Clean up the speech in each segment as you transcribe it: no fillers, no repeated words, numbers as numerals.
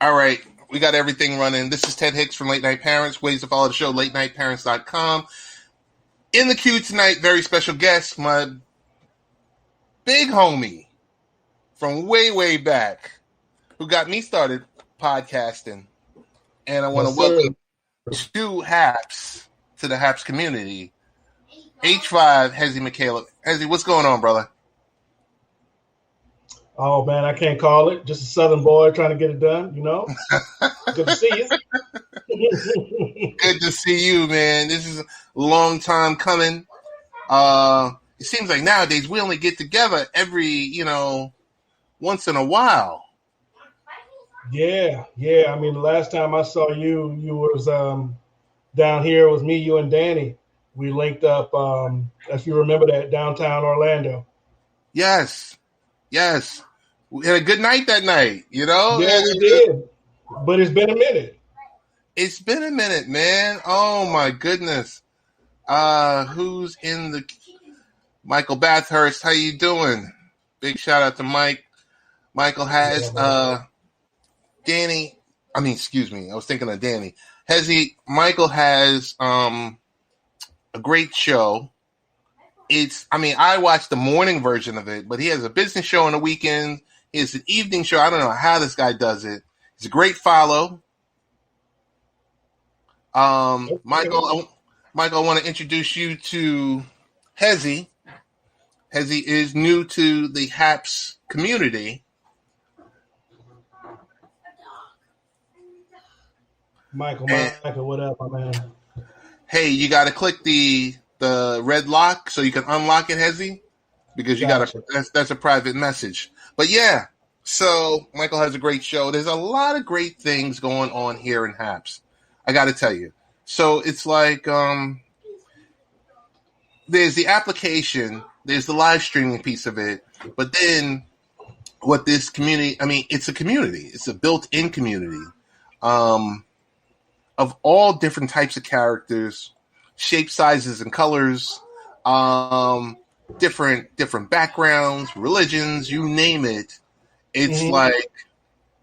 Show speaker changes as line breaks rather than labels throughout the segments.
All right, we got everything running. This is Ted Hicks from Late Night Parents. Ways to follow the show, latenightparents.com. In the queue tonight, very special guest, my big homie from way, way back who got me started podcasting. And I want to welcome to Haps, to the Haps community, H5, Hezzie McCaleb. Hezzie, what's going on, brother?
Oh, man, I can't call it. Just a Southern boy trying to get it done, you know? Good to see you.
Good to see you, man. This is a long time coming. It seems like nowadays we only get together every, once in a while.
Yeah. I mean, the last time I saw you, you was down here. It was me, you, and Danny. We linked up, if you remember that, downtown Orlando.
Yes. We had a good night that night, Yeah,
we did. But it's been a minute.
It's been a minute, man. Oh, my goodness. Who's in the... Michael Bathurst, how you doing? Big shout out to Mike. Michael has... Danny... I was thinking of Danny. Hezzie, Michael has a great show. I watched the morning version of it, but he has a business show on the weekend. He has an evening show. I don't know how this guy does it. He's a great follow. Michael, I want to introduce you to Hezzie. Hezzie is new to the Haps community.
Michael, what up, my man?
Hey, you got to click the red lock so you can unlock it, Hezzie, because that's a private message. But yeah, so Michael has a great show. There's a lot of great things going on here in Haps. I got to tell you. So it's like there's the application, there's the live streaming piece of it, but then what this community, it's a community. It's a built-in community of all different types of characters, shape, sizes, and colors, different backgrounds, religions, you name it. It's like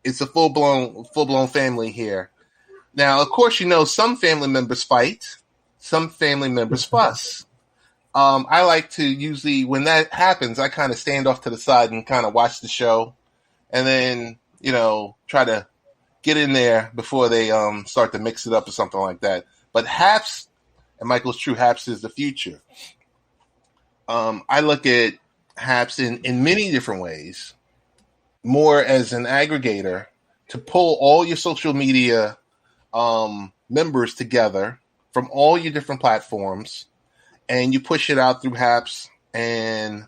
it's a full-blown family here. Now, of course, some family members fight, some family members fuss. I like to usually, when that happens, I kind of stand off to the side and kind of watch the show, and then try to get in there before they start to mix it up or something like that. But Haps, and Michael's true, Haps is the future. I look at Haps in many different ways, more as an aggregator to pull all your social media members together from all your different platforms, and you push it out through Haps. And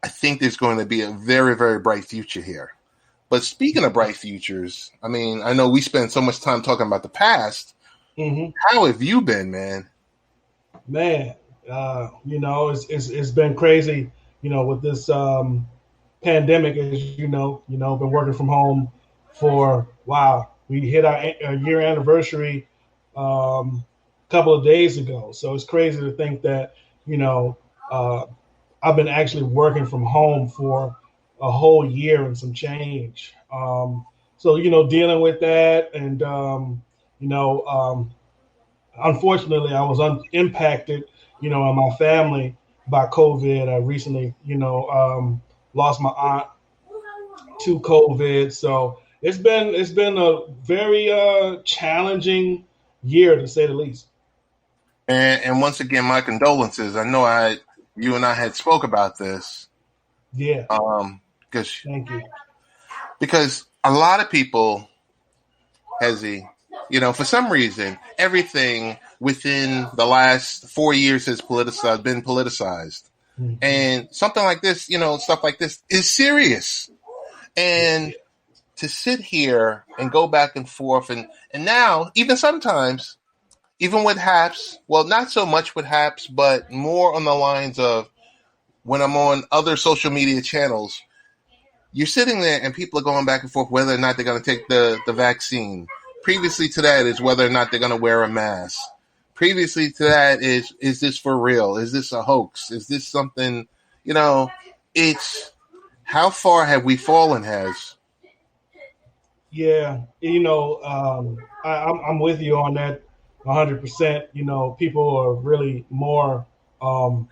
I think there's going to be a very, very bright future here. But speaking of bright futures, I know we spend so much time talking about the past. How have you been, man?
Man, it's been crazy, with this pandemic, as been working from home for, wow. We hit our year anniversary a couple of days ago. So it's crazy to think that, I've been actually working from home for a whole year and some change. So, dealing with that and, unfortunately, I was impacted, in my family by COVID. I recently, lost my aunt to COVID. So it's been a very challenging year, to say the least.
And once again, my condolences. I know you and I had spoke about this.
Yeah.
Thank you. Because a lot of people, Hezzie, for some reason, everything within the last 4 years has been politicized. And something like this, stuff like this is serious. And to sit here and go back and forth and now, even sometimes, even with Haps, well, not so much with Haps, but more on the lines of when I'm on other social media channels, you're sitting there and people are going back and forth whether or not they're going to take the vaccine. Previously to that is whether or not they're going to wear a mask. Previously to that is this for real? Is this a hoax? Is this something, it's how far have we fallen, Hez?
Yeah, I'm with you on that 100%. People are really more um,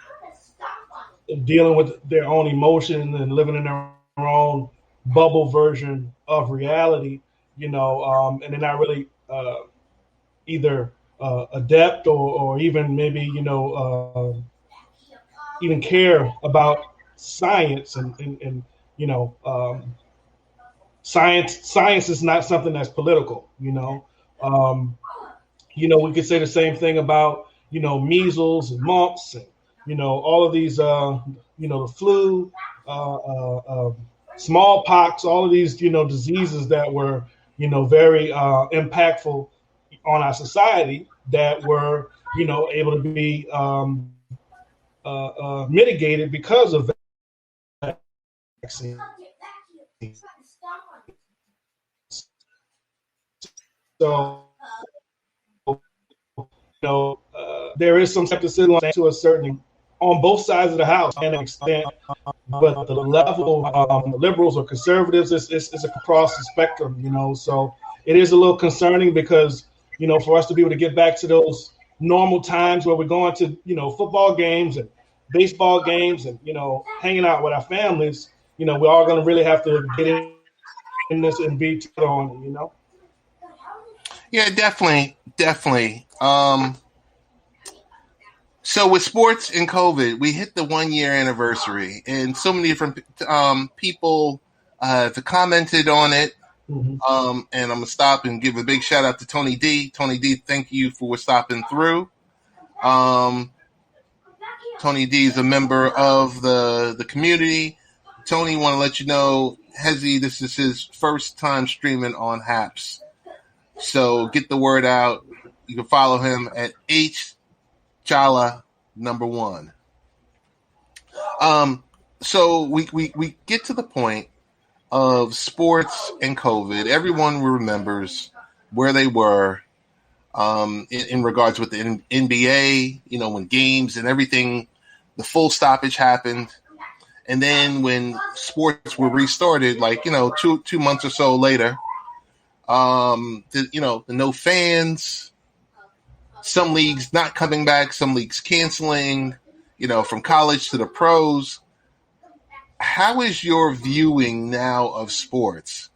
dealing with their own emotions and living in their own bubble version of reality, and they're not really either adept or even maybe, even care about science and you know, science is not something that's political, Um, we could say the same thing about, measles and mumps and, all of these, the flu, uh, uh, uh, smallpox, all of these, diseases that were, very impactful on our society that were, able to be mitigated because of vaccine. So, there is some skepticism to a certain on both sides of the house to an extent, but the level of liberals or conservatives is across the spectrum, So it is a little concerning because, for us to be able to get back to those normal times where we're going to, football games and baseball games and, hanging out with our families, we're all going to really have to get in this and be together on.
Yeah, definitely, definitely. So with sports and COVID, we hit the 1 year anniversary, and so many different people have commented on it.
Mm-hmm.
And I'm gonna stop and give a big shout out to Tony D. Tony D, thank you for stopping through. Tony D is a member of the community. Tony, want to let you know, Hezzie, this is his first time streaming on Haps. So get the word out. You can follow him at Chala #1. So we get to the point of sports and COVID. Everyone remembers where they were in regards with the NBA, when games and everything, the full stoppage happened. And then when sports were restarted, 2 months or so later, the no fans, some leagues not coming back, some leagues canceling, from college to the pros. How is your viewing now of sports?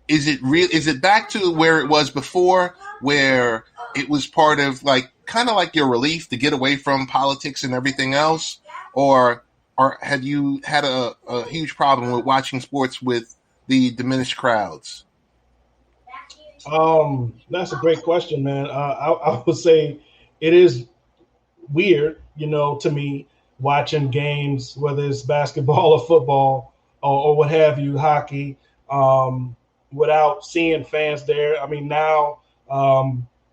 Is it back to where it was before, where it was part of kind of like your relief to get away from politics and everything else? Or have you had a huge problem with watching sports with the diminished crowds?
That's a great question, man. I would say it is weird, to me, watching games, whether it's basketball or football or what have you, hockey, without seeing fans there. I mean, now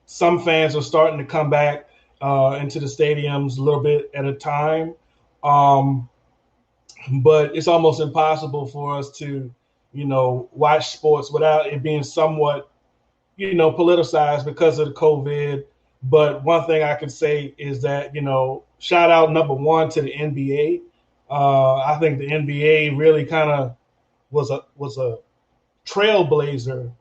some fans are starting to come back into the stadiums a little bit at a time. But it's almost impossible for us to, watch sports without it being somewhat, politicized because of the COVID. But one thing I can say is that, shout out #1 to the NBA. I think the NBA really kind of was a trailblazer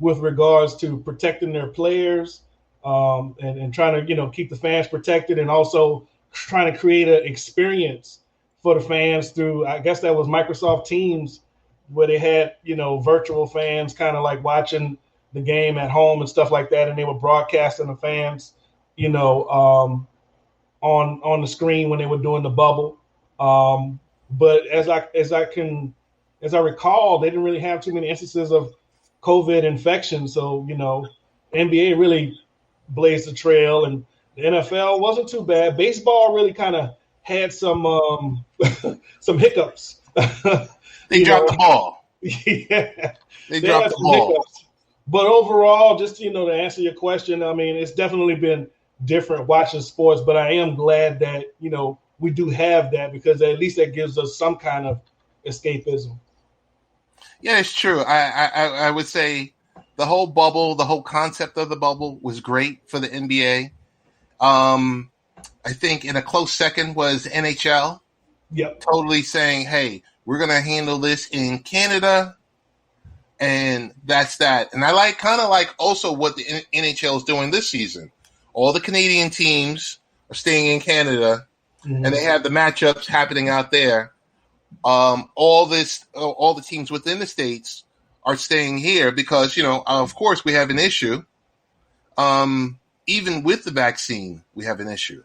with regards to protecting their players and trying to, keep the fans protected and also trying to create an experience for the fans through, I guess that was Microsoft Teams, where they had, virtual fans kind of like watching the game at home and stuff like that. And they were broadcasting the fans, on the screen when they were doing the bubble. But as I recall, they didn't really have too many instances of COVID infection. So, NBA really blazed the trail, and the NFL wasn't too bad. Baseball really kind of had some some hiccups.
They dropped the ball.
Yeah,
they dropped the ball.
Hiccups. But overall, just to answer your question, I mean, it's definitely been different watching sports. But I am glad that we do have that, because at least that gives us some kind of escapism.
Yeah, it's true. I would say the whole bubble, the whole concept of the bubble was great for the NBA. I think in a close second was NHL.
Yep.
Totally saying, hey, we're going to handle this in Canada. And that's that. And I like also what the NHL is doing this season. All the Canadian teams are staying in Canada, and they have the matchups happening out there. All the teams within the states are staying here because, of course, we have an issue. Even with the vaccine, we have an issue.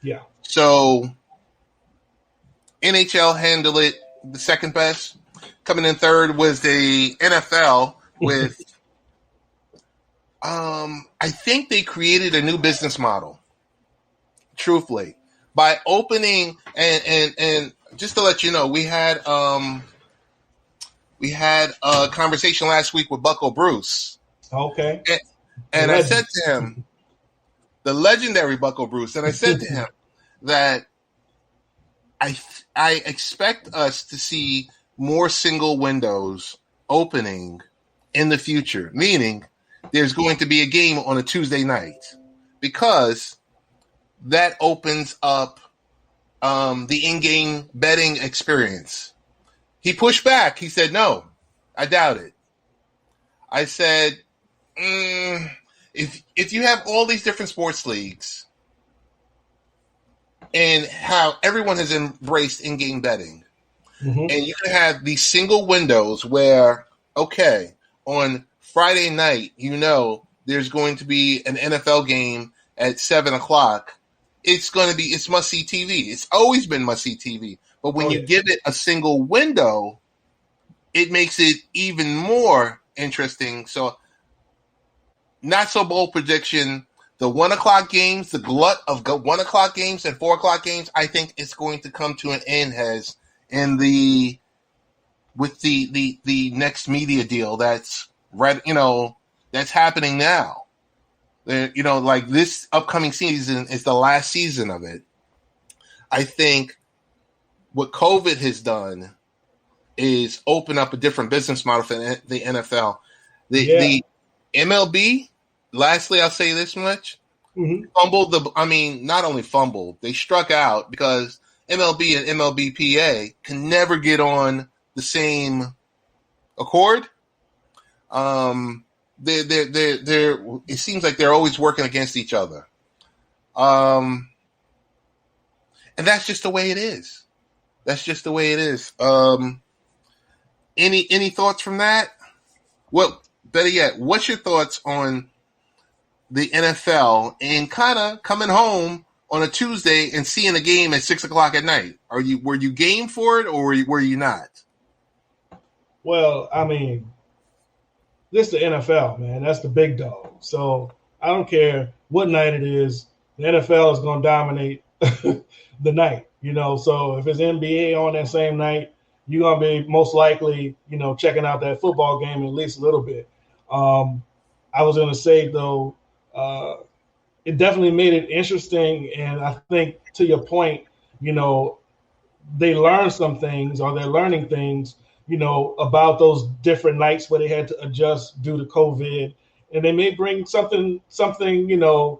Yeah. So
NHL handled it the second best. Coming in third was the NFL with, I think they created a new business model, truthfully, by opening and just to let you know, we had a conversation last week with Bucko Bruce.
Okay.
And I said to him, the legendary Bucko Bruce, and I said to him that I expect us to see more single windows opening in the future, meaning there's going to be a game on a Tuesday night because that opens up the in-game betting experience. He pushed back. He said, no, I doubt it. I said, if you have all these different sports leagues and how everyone has embraced in-game betting, and you can have these single windows where, okay, on Friday night, there's going to be an NFL game at 7:00. It's must-see TV. It's always been must-see TV. But when you give it a single window, it makes it even more interesting. So, not so bold prediction. The 1:00 games, the glut of 1:00 games and 4:00 games, I think it's going to come to an end, with the next media deal that's that's happening now. Like this upcoming season is the last season of it. I think what COVID has done is open up a different business model for the NFL. The MLB, lastly, I'll say this much, fumbled not only fumbled, they struck out because MLB and MLBPA can never get on the same accord. It seems like they're always working against each other. And that's just the way it is. Any thoughts from that? Well, better yet, what's your thoughts on the NFL and kind of coming home on a Tuesday and seeing a game at 6:00 at night? Were you game for it or were you not?
Well, this is the NFL, man. That's the big dog. So I don't care what night it is. The NFL is going to dominate the night, So if it's NBA on that same night, you're going to be most likely, checking out that football game at least a little bit. I was going to say, though, it definitely made it interesting. And I think to your point, they learned some things or they're learning things, about those different nights where they had to adjust due to COVID. And they may bring something, similar.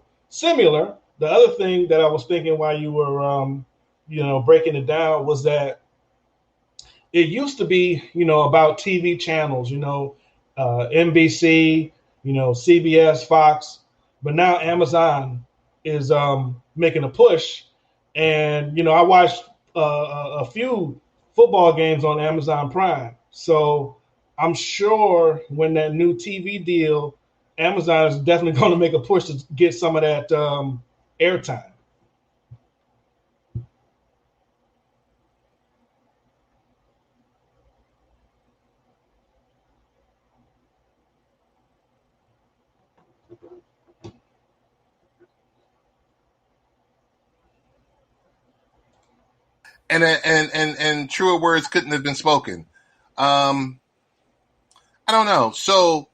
The other thing that I was thinking while you were, breaking it down was that it used to be, about TV channels, NBC, CBS, Fox, but now Amazon is making a push. And, I watched a few football games on Amazon Prime. So I'm sure when that new TV deal, Amazon is definitely going to make a push to get some of that airtime.
And truer words couldn't have been spoken. I don't know. So,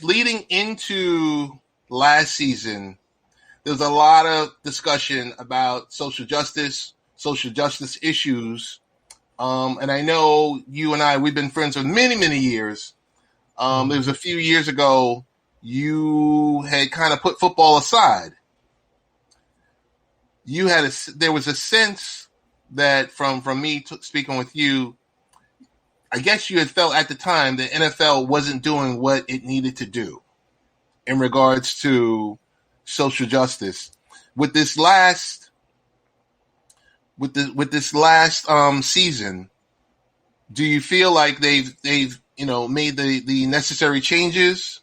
leading into last season, there was a lot of discussion about social justice issues. And I know you and we've been friends for many, many years. There was a few years ago, you had kind of put football aside. There was a sense that from me speaking with you, I guess you had felt at the time the NFL wasn't doing what it needed to do in regards to social justice. With this last season, do you feel like they've made the necessary changes?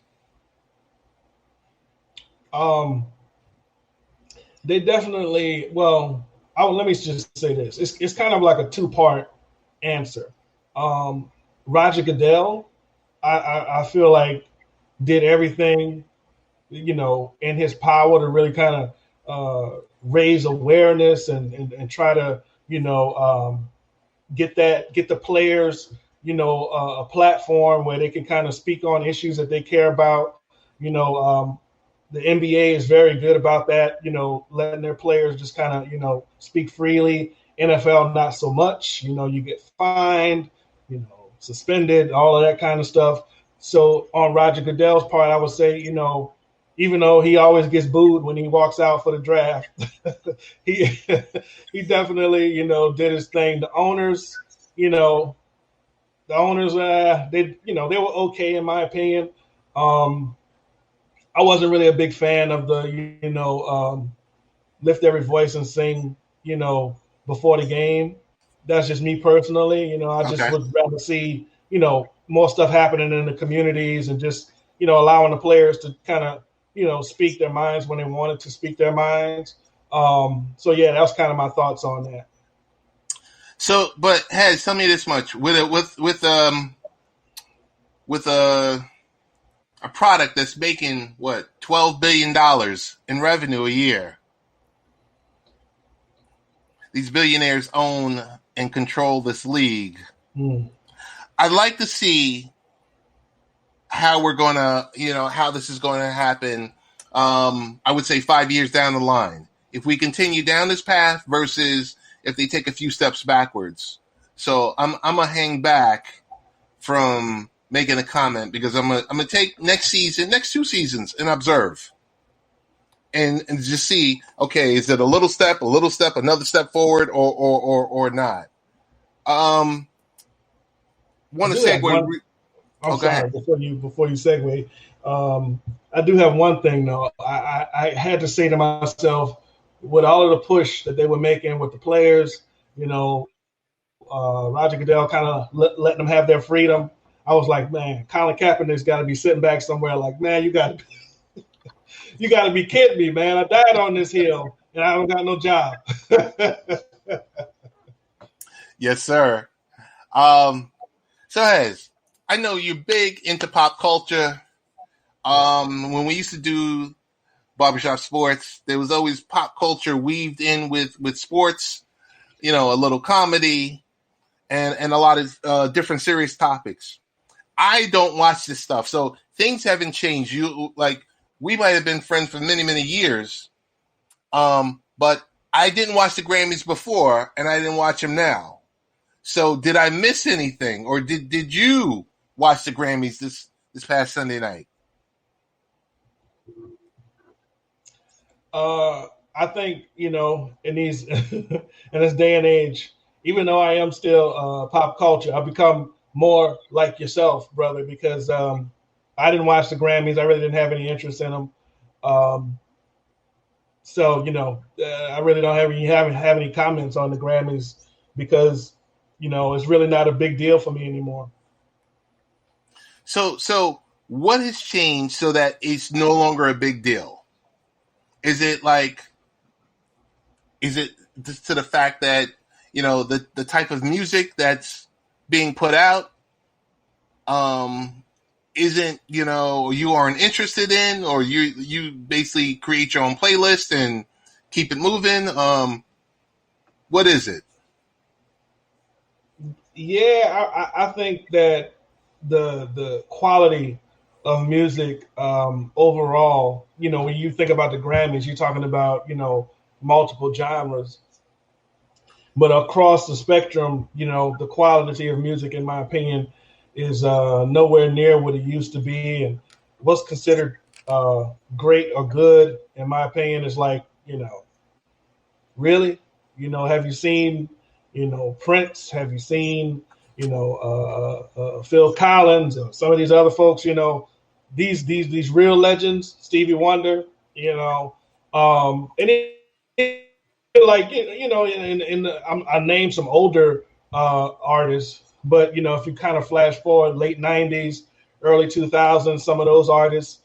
They definitely. Well, let me just say this. It's kind of like a two-part answer. Roger Goodell, I feel like did everything, in his power to really kind of raise awareness and try to, get the players, a platform where they can kind of speak on issues that they care about. The NBA is very good about that, letting their players just kind of, speak freely. NFL, not so much. You get fined, suspended, all of that kind of stuff. So on Roger Goodell's part, I would say, even though he always gets booed when he walks out for the draft, he definitely, did his thing. The owners, they were okay in my opinion. I wasn't really a big fan of the, lift every voice and sing, before the game. That's just me personally. I just would rather see, more stuff happening in the communities and just, allowing the players to kind of, speak their minds when they wanted to speak their minds. So yeah, that was kind of my thoughts on that.
So, but Hez, tell me this much: with a product that's making what $12 billion in revenue a year, these billionaires own and control this league. I'd like to see how we're going to, how this is going to happen. I would say 5 years down the line, if we continue down this path versus if they take a few steps backwards. So I'm gonna hang back from making a comment because I'm gonna take next two seasons and observe and just see, okay, is it a little step, another step forward or not? Want to segue?
I'm sorry, before you segue, I do have one thing though. I had to say to myself, with all of the push that they were making with the players, Roger Goodell kind of letting them have their freedom. I was like, man, Colin Kaepernick's got to be sitting back somewhere like, man, you got to be kidding me, man. I died on this hill and I don't got no job.
Yes, sir. So Hez, I know you're big into pop culture. When we used to do Barbershop Sports, there was always pop culture weaved in with sports, a little comedy and a lot of different serious topics. I don't watch this stuff, so things haven't changed. We might have been friends for many, many years, but I didn't watch the Grammys before, and I didn't watch them now. So did I miss anything, or did you watch the Grammys this past Sunday night?
I think, in these in this day and age, even though I am still pop culture, I've become more like yourself, brother, because I didn't watch the Grammys. I really didn't have any interest in them. So, I really don't have any comments on the Grammys because, it's really not a big deal for me anymore.
So what has changed so that it's no longer a big deal? Is it just to the fact that, the type of music that's being put out isn't, you aren't interested in, or you basically create your own playlist and keep it moving? What is it?
Yeah, I think that the quality of music overall, when you think about the Grammys, you're talking about, multiple genres. But across the spectrum, the quality of music, in my opinion, is nowhere near what it used to be. And what's considered great or good, in my opinion, is like, really, have you seen, Prince? Have you seen, Phil Collins or some of these other folks, these real legends, Stevie Wonder, and like I named some older artists, but if you kind of flash forward late '90s, early 2000s, some of those artists,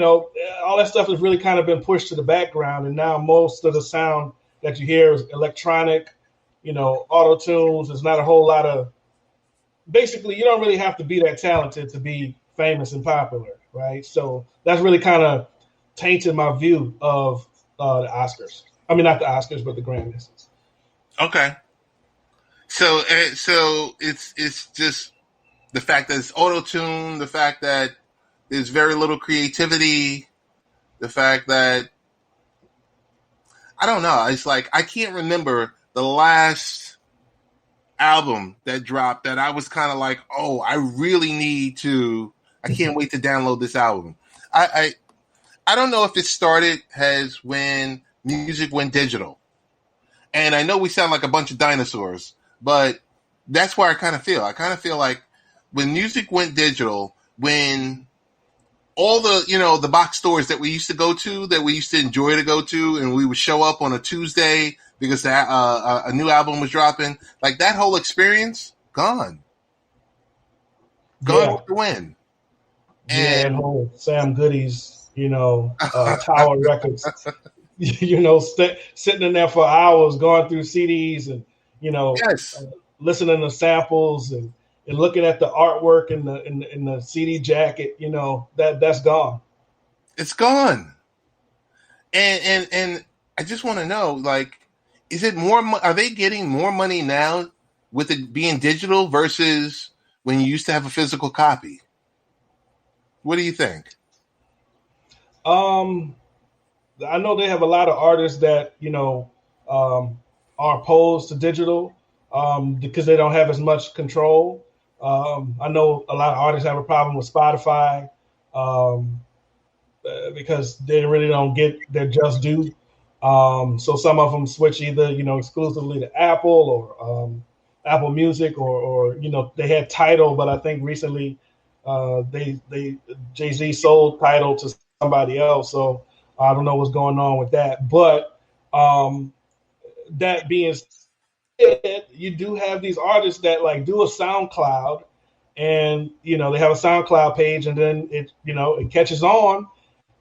all that stuff has really kind of been pushed to the background, and now most of the sound that you hear is electronic, auto tunes. There's not a whole lot of. Basically, you don't really have to be that talented to be famous and popular, right? So that's really kind of tainted my view of the Oscars. I mean, not the Oscars, but the Grammys.
Okay. So it's just the fact that it's auto-tune, the fact that there's very little creativity, the fact that I don't know. It's like I can't remember the last album that dropped that I was kind of like, oh, I really need to. I can't wait to download this album. I don't know if it started as when music went digital, and I know we sound like a bunch of dinosaurs, but that's where I kind of feel. I kind of feel like when music went digital, when all the the box stores that we used to go to, that we used to enjoy to go to, and we would show up on a Tuesday because a new album was dropping, like that whole experience, gone with the wind.
And whole Sam Goody's, Tower Records, sitting in there for hours, going through CDs and
Yes.
Listening to samples and looking at the artwork in the CD jacket, that's gone.
It's gone. And I just want to know, like, is it more? Are they getting more money now with it being digital versus when you used to have a physical copy? What do you think?
I know they have a lot of artists that are opposed to digital because they don't have as much control. I know a lot of artists have a problem with Spotify because they really don't get their just due. So some of them switch either exclusively to Apple or Apple Music or they had Tidal, but I think recently they Jay-Z sold Tidal to somebody else. So I don't know what's going on with that. But that being said, you do have these artists that like do a SoundCloud, and they have a SoundCloud page, and then it catches on,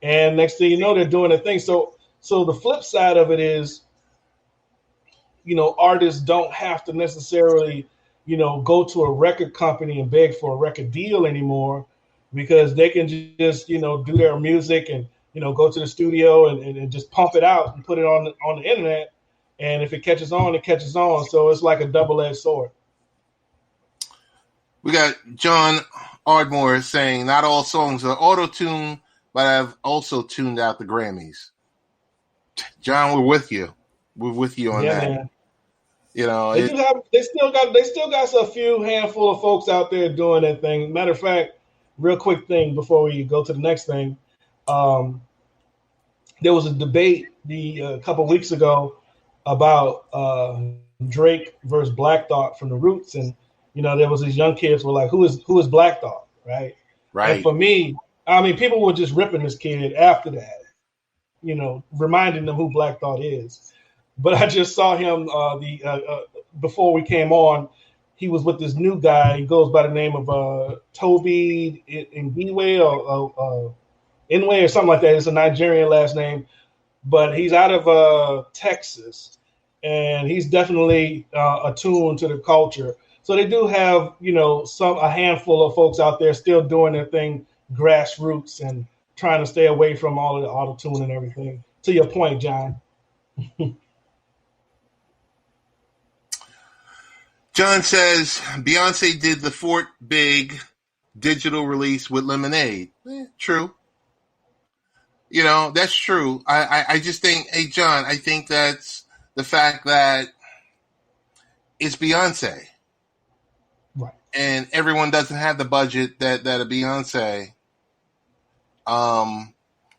and next thing you know, they're doing a thing. So the flip side of it is, artists don't have to necessarily, go to a record company and beg for a record deal anymore, because they can just, do their music and, go to the studio and just pump it out and put it on the internet. And if it catches on, it catches on. So it's like a double-edged sword.
We got John Ardmore saying, not all songs are auto-tuned, but I've also tuned out the Grammys. John, we're with you. We're with you on that. Man.
They still got a few handful of folks out there doing that thing. Matter of fact, real quick thing before we go to the next thing, there was a debate a couple weeks ago about Drake versus Black Thought from the Roots, and there was these young kids were like, who is Black Thought, right?
Right.
And for me, I mean, people were just ripping this kid after that, reminding them who Black Thought is. But I just saw him before we came on. He was with this new guy. He goes by the name of Toby Ngwe or Inwe or something like that. It's a Nigerian last name, but he's out of Texas, and he's definitely attuned to the culture. So they do have, a handful of folks out there still doing their thing, grassroots, and trying to stay away from all of the auto-tune and everything. To your point, John.
John says Beyonce did the Fort Big digital release with Lemonade. True. That's true. I just think, hey, John, I think that's the fact that it's Beyonce.
Right.
And everyone doesn't have the budget that a Beyonce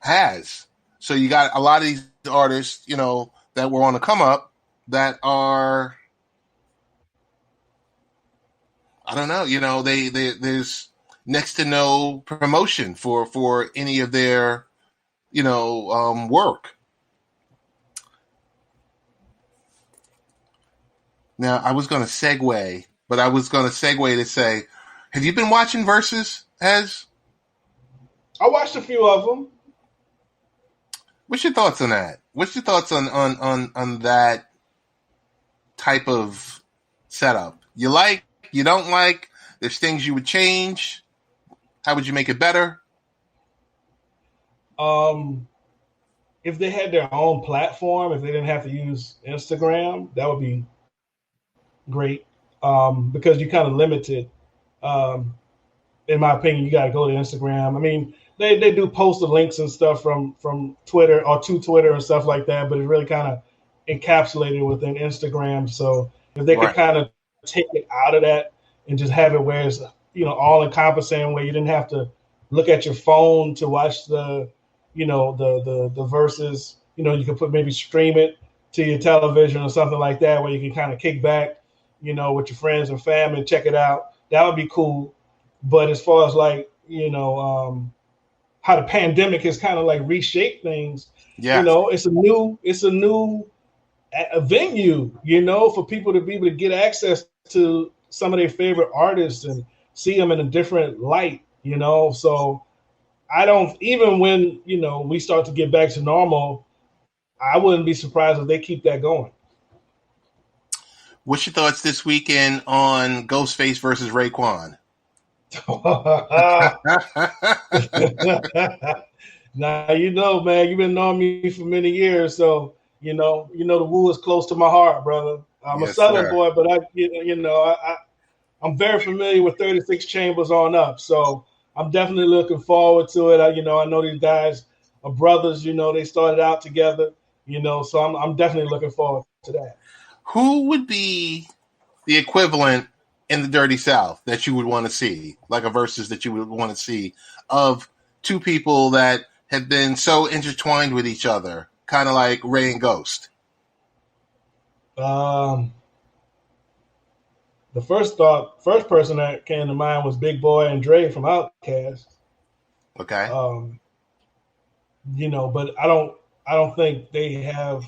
has. So you got a lot of these artists, that were on the come up that are I don't know. There's next to no promotion for any of their, work. Now, I was going to segue to say, have you been watching Versus, Ez?
I watched a few of them.
What's your thoughts on that? What's your thoughts on that type of setup? You like? You don't like? There's things you would change. How would you make it better?
If they had their own platform, if they didn't have to use Instagram, that would be great. Because you kind of limited. In my opinion, you got to go to Instagram. I mean, they do post the links and stuff from Twitter or to Twitter and stuff like that, but it's really kind of encapsulated within Instagram. So if they could kind of take it out of that and just have it where it's, all encompassing, where you didn't have to look at your phone to watch the verses, you could maybe stream it to your television or something like that, where you can kind of kick back, with your friends and family and check it out. That would be cool. But as far as how the pandemic has kind of like reshaped things, it's a new venue, for people to be able to get access to some of their favorite artists and see them in a different light, So I don't, even when, we start to get back to normal, I wouldn't be surprised if they keep that going.
What's your thoughts this weekend on Ghostface versus Raekwon?
Now, man, you've been knowing me for many years, so the Woo is close to my heart, brother. I'm a Southern boy, but I'm very familiar with 36 Chambers on up, so I'm definitely looking forward to it. I know these guys are brothers. They started out together. So I'm definitely looking forward to that.
Who would be the equivalent in the Dirty South that you would want to see, like a versus that you would want to see of two people that have been so intertwined with each other, kind of like Ray and Ghost?
The first person that came to mind was Big Boy and Dre from Outkast.
Okay.
But I don't think they have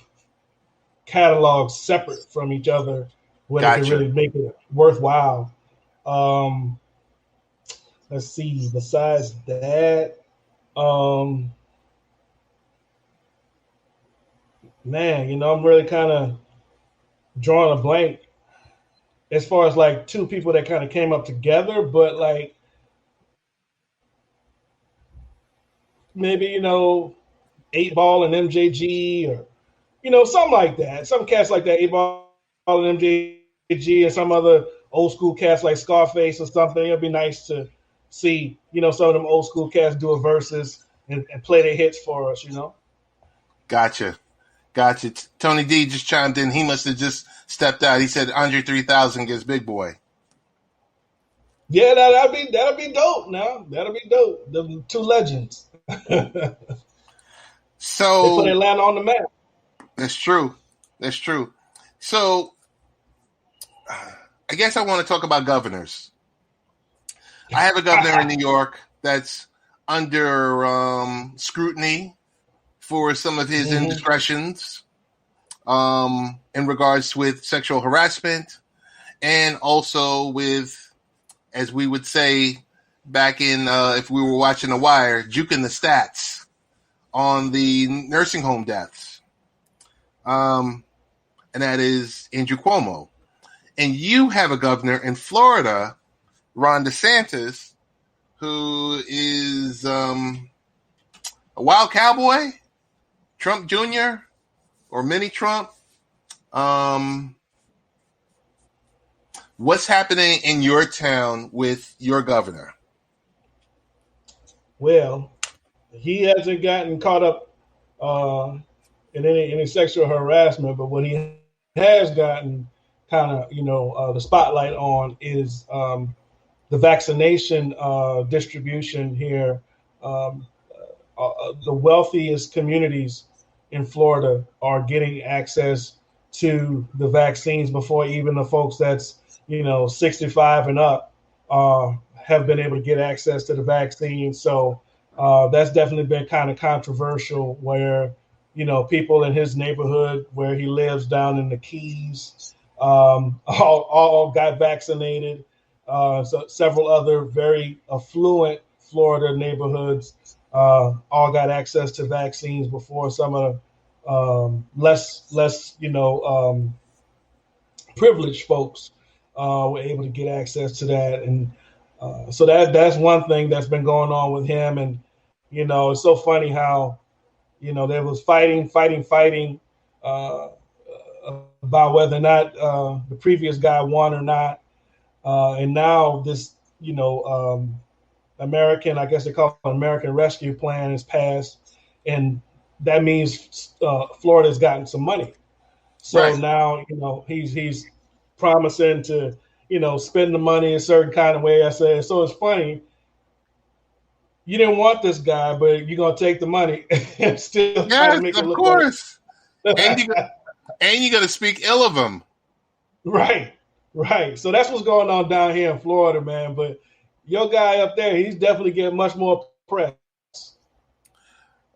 catalogs separate from each other where they can really make it worthwhile. Let's see. Besides that, man, I'm really kind of drawing a blank as far as like two people that kind of came up together, but like maybe 8Ball and MJG, or something like that. Some cats like that, 8Ball and MJG, and some other old school cats like Scarface or something. It'd be nice to see some of them old school cats do a versus and play their hits for us.
Gotcha. Tony D just chimed in. He must have just stepped out. He said Andre 3000 gets Big Boy.
Yeah, that'll be dope. Now that'll be dope. The two legends.
So
they put Atlanta on the map.
That's true. So I guess I want to talk about governors. I have a governor in New York that's under scrutiny for some of his indiscretions in regards with sexual harassment, and also with, as we would say back in, if we were watching The Wire, juking the stats on the nursing home deaths. And that is Andrew Cuomo. And you have a governor in Florida, Ron DeSantis, who is a wild cowboy, Trump Jr. or mini Trump. What's happening in your town with your governor?
Well, he hasn't gotten caught up in any sexual harassment, but what he has gotten kind of, the spotlight on is the vaccination distribution here. The wealthiest communities in Florida are getting access to the vaccines before even the folks that's 65 and up have been able to get access to the vaccine. So that's definitely been kind of controversial where, people in his neighborhood where he lives down in the Keys all got vaccinated. So several other very affluent Florida neighborhoods all got access to vaccines before some of the less privileged folks were able to get access to that. And so that's one thing that's been going on with him. And it's so funny how there was fighting uh, about whether or not the previous guy won or not. And now this, American, I guess they call it American Rescue Plan is passed. And that means Florida's gotten some money. So
Right.
now, he's promising to, spend the money a certain kind of way. I said, so it's funny. You didn't want this guy, but you're going to take the money and still try to
Yes,
make it
of
look
course. And
better.
you got to speak ill of him.
Right. So that's what's going on down here in Florida, man. But your guy up there, he's definitely getting much more press.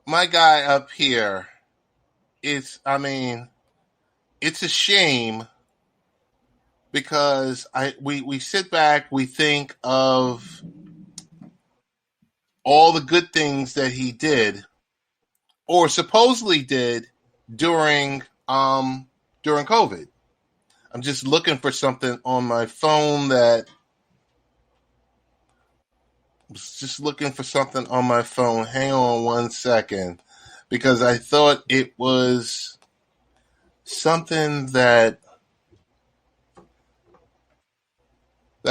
My guy up here, it's a shame because we sit back, we think of all the good things that he did or supposedly did during COVID. I'm just looking for something on my phone Hang on one second, because I thought it was something that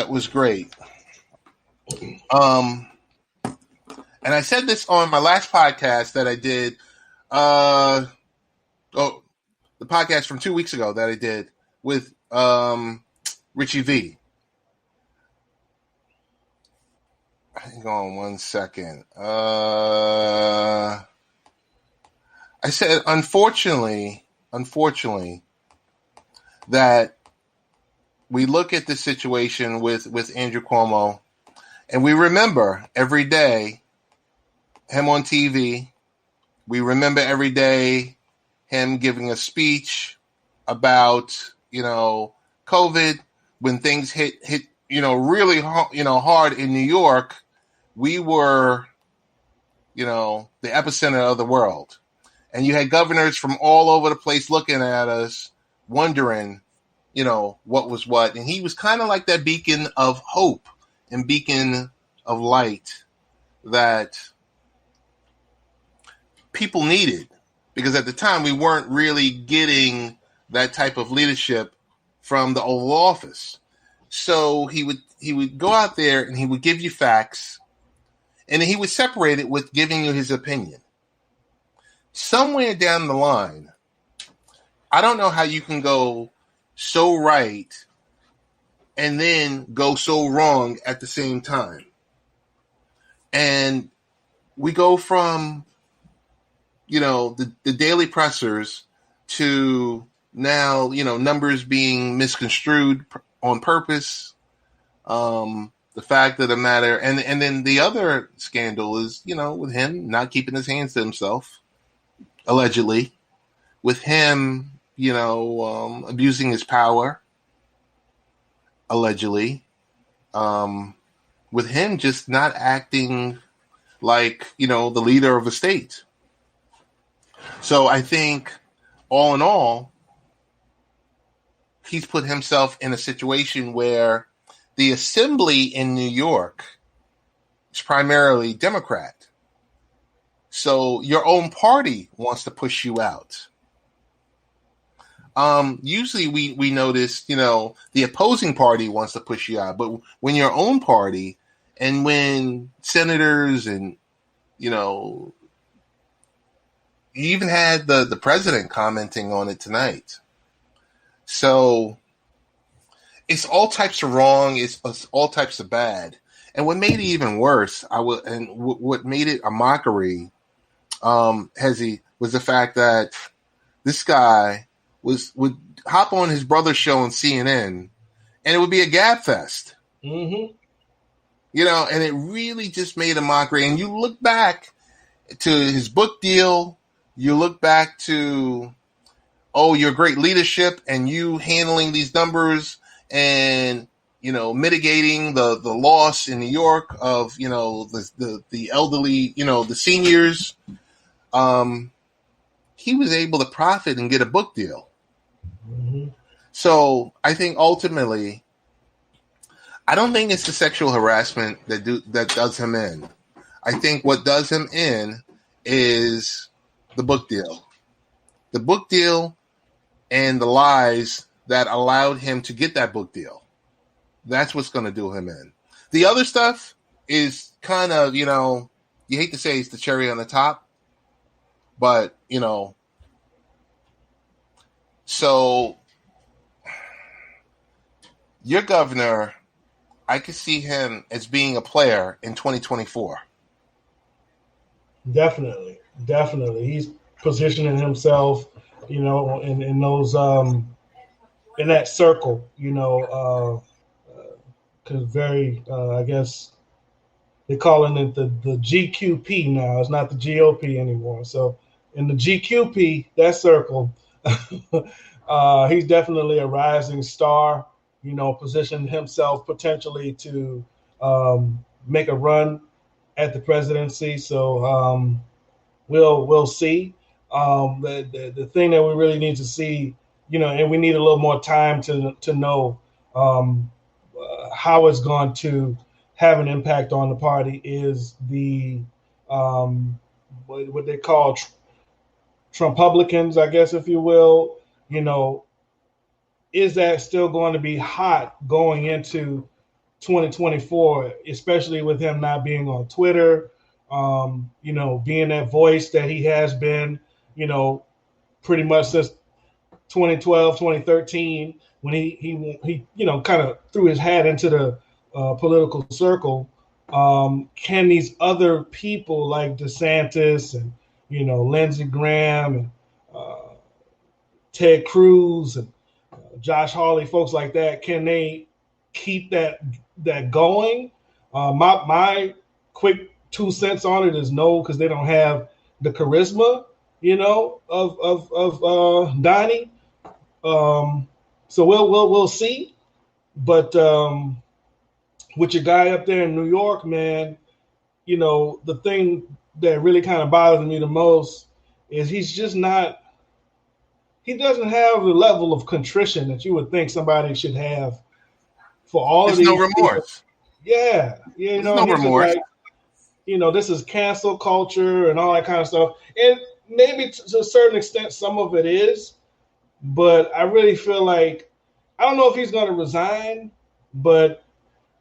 was great. And I said this on my last podcast that I did. The podcast from 2 weeks ago that I did with Richie V. Hang on one second. I said, unfortunately, that we look at the situation with Andrew Cuomo, and we remember every day him on TV. We remember every day him giving a speech about, COVID. When things hit, really, hard in New York, we were, the epicenter of the world. And you had governors from all over the place looking at us, wondering, what was what. And he was kind of like that beacon of hope and beacon of light that people needed, because at the time we weren't really getting that type of leadership from the Oval Office. So he would go out there and he would give you facts, and then he would separate it with giving you his opinion. Somewhere down the line, I don't know how you can go so right and then go so wrong at the same time. And we go from, the daily pressers to now, numbers being misconstrued on purpose. The fact of the matter, and then the other scandal is, with him not keeping his hands to himself, allegedly, with him, abusing his power, allegedly, with him just not acting like, the leader of a state. So I think, all in all, he's put himself in a situation where the assembly in New York is primarily Democrat. So your own party wants to push you out. Usually we notice, the opposing party wants to push you out. But when your own party, and when senators and, you even had the president commenting on it tonight. So it's all types of wrong. It's all types of bad. And what made it even worse, what made it a mockery, Hezzie, was the fact that this guy would hop on his brother's show on CNN and it would be a gab fest.
Mm-hmm.
You know, and it really just made a mockery. And you look back to his book deal, you look back to, oh, your great leadership and you handling these numbers and, you know, mitigating the loss in New York of, you know, the elderly, you know, the seniors. He was able to profit and get a book deal.
Mm-hmm.
So I think ultimately, I don't think it's the sexual harassment that does him in. I think what does him in is the book deal. The book deal and the lies that allowed him to get that book deal. That's what's going to do him in. The other stuff is kind of, you know, you hate to say it's the cherry on the top, but, you know, so your governor, I could see him as being a player in 2024.
Definitely. He's positioning himself, you know, in those in that circle, you know, because very, I guess they're calling it the GQP now. It's not the GOP anymore. So in the GQP, that circle, he's definitely a rising star. You know, positioned himself potentially to make a run at the presidency. So we'll see. The thing that we really need to see, you know, and we need a little more time to know how it's going to have an impact on the party is the what they call Trumpublicans, I guess, if you will. You know, is that still going to be hot going into 2024, especially with him not being on Twitter, you know, being that voice that he has been, you know, pretty much since 2012, 2013, when he you know, kind of threw his hat into the political circle. Can these other people like DeSantis and, you know, Lindsey Graham and Ted Cruz and Josh Hawley, folks like that, can they keep that going? My quick 2 cents on it is no, because they don't have the charisma, you know, of Donnie. So we'll see. But with your guy up there in New York, man, you know, the thing that really kind of bothers me the most is he's just not. He doesn't have the level of contrition that you would think somebody should have for all
There's
of these.
no remorse.
Yeah, you know,
no
he's
remorse.
Like, you know, this is cancel culture and all that kind of stuff. And maybe to a certain extent, some of it is. But I really feel like I don't know if he's going to resign, but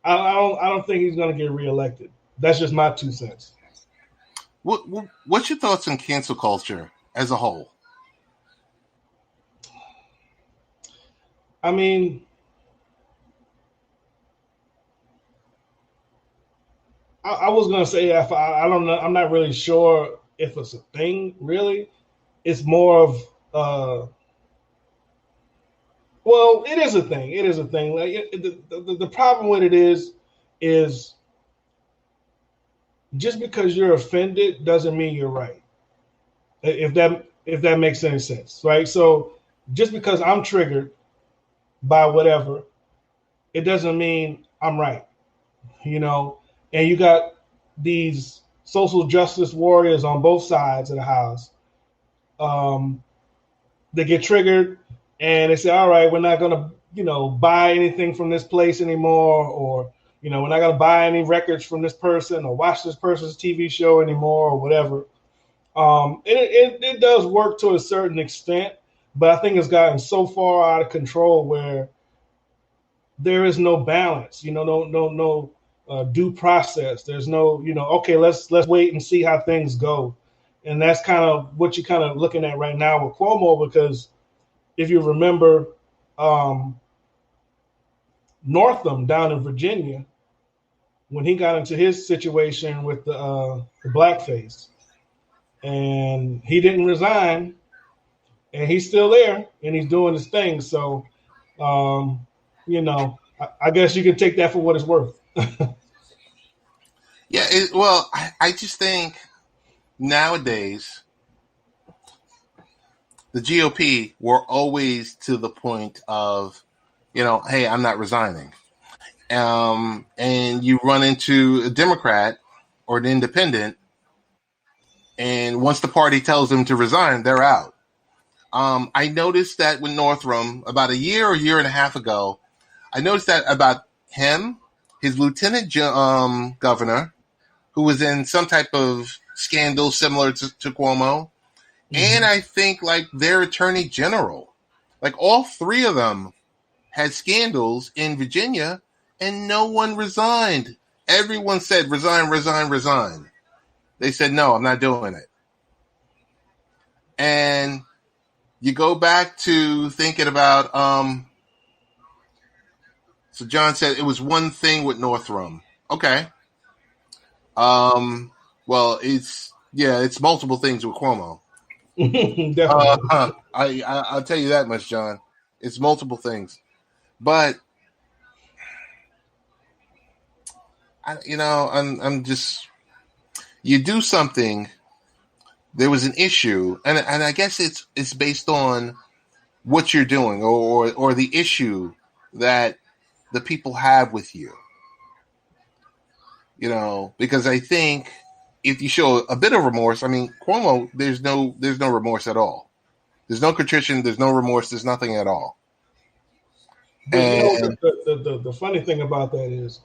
I don't think he's going to get reelected. That's just my 2 cents.
What's your thoughts on cancel culture as a whole?
I mean, I was gonna say if I don't know. I'm not really sure if it's a thing. Really, it's more of well, it is a thing. It is a thing. Like the problem with it is just because you're offended doesn't mean you're right. If that makes any sense, right? So just because I'm triggered by whatever, it doesn't mean I'm right, you know. And you got these social justice warriors on both sides of the house. They get triggered and they say, all right, we're not going to, you know, buy anything from this place anymore, or, you know, we're not going to buy any records from this person or watch this person's TV show anymore or whatever. It does work to a certain extent, but I think it's gotten so far out of control where there is no balance, you know, no due process. There's no, you know, okay, let's wait and see how things go. And that's kind of what you're kind of looking at right now with Cuomo, because if you remember Northam down in Virginia, when he got into his situation with the blackface, and he didn't resign, and he's still there and he's doing his thing. So, you know, I guess you can take that for what it's worth.
Yeah, well, I just think nowadays the GOP were always to the point of, hey, I'm not resigning. And you run into a Democrat or an independent, and once the party tells them to resign, they're out. I noticed that with Northam about a year and a half ago. I noticed that about him, his lieutenant governor, who was in some type of scandal similar to Cuomo, and I think like their attorney general, like all three of them had scandals in Virginia, and no one resigned. Everyone said resign, resign, resign. They said no, I'm not doing it. And you go back to thinking about so John said it was one thing with Northam. Okay. Well, it's multiple things with Cuomo.
Definitely.
I'll tell you that much, John. It's multiple things, but I'm just, you do something. There was an issue, and I guess it's based on what you're doing or the issue that the people have with you. Because I think if you show a bit of remorse, I mean, Cuomo, there's no remorse at all. There's no contrition. There's no remorse. There's nothing at all.
But the funny thing about that is,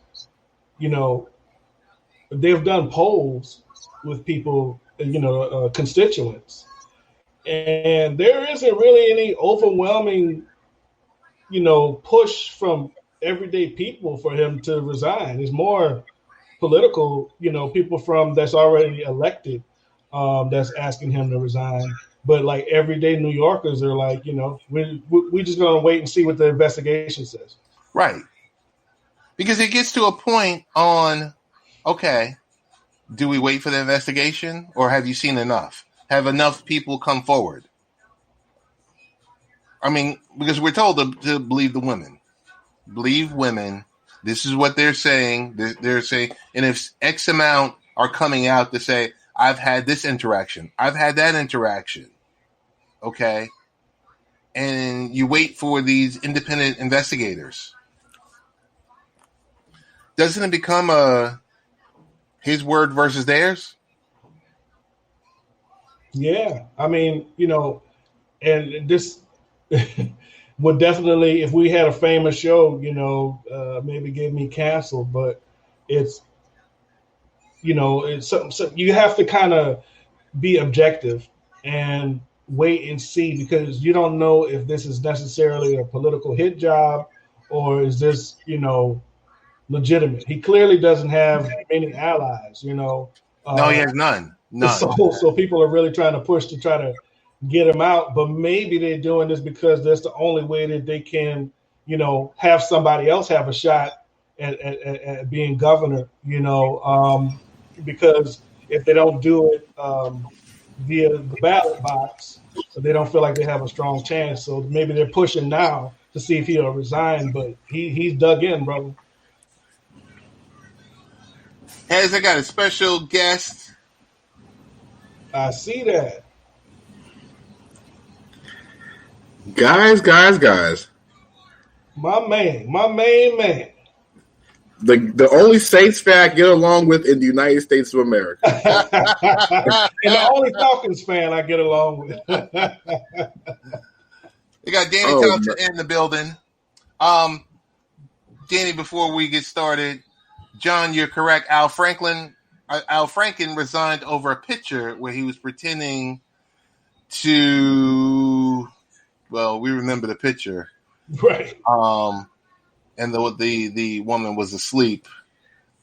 they've done polls with people, constituents, and there isn't really any overwhelming, push from everyday people for him to resign. It's more political, people that's already elected, that's asking him to resign. But like everyday New Yorkers are like, we're just going to wait and see what the investigation says.
Right. Because it gets to a point on, okay, do we wait for the investigation, or have you seen enough? Have enough people come forward? I mean, because we're told to believe the women. Believe women. This is what they're saying. They're saying, and if X amount are coming out to say, I've had this interaction, I've had that interaction, okay? And you wait for these independent investigators. Doesn't it become his word versus theirs?
Yeah. I mean, and this would definitely, if we had a famous show, maybe get me canceled, but it's something, so you have to kind of be objective and wait and see, because you don't know if this is necessarily a political hit job or is this, legitimate. He clearly doesn't have many allies,
No, he has none.
So people are really trying to push to try to get him out, but maybe they're doing this because that's the only way that they can, have somebody else have a shot at being governor, because if they don't do it via the ballot box, they don't feel like they have a strong chance. So maybe they're pushing now to see if he'll resign, but he's dug in, brother.
Has I got a special guest?
I see that.
Guys.
My main man.
The only Saints fan I get along with in the United States of America.
And the only Falcons fan I get along with.
We got Danny Thompson in the building. Danny, before we get started, John, you're correct. Al Franken resigned over a picture where he was pretending to, well, we remember the picture.
Right.
And the woman was asleep,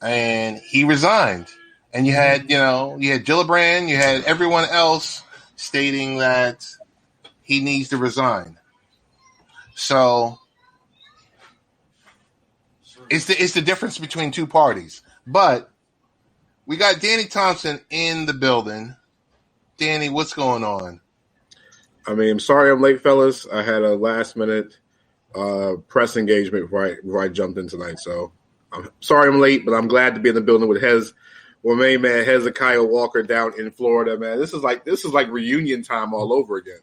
and he resigned. And you had Gillibrand, you had everyone else stating that he needs to resign. So it's the difference between two parties. But we got Danny Thompson in the building. Danny, what's going on?
I mean, I'm sorry I'm late, fellas. I had a last minute press engagement before I jumped in tonight. So I'm sorry I'm late, but I'm glad to be in the building with main man Hezekiah Walker down in Florida. Man, this is like reunion time all over again.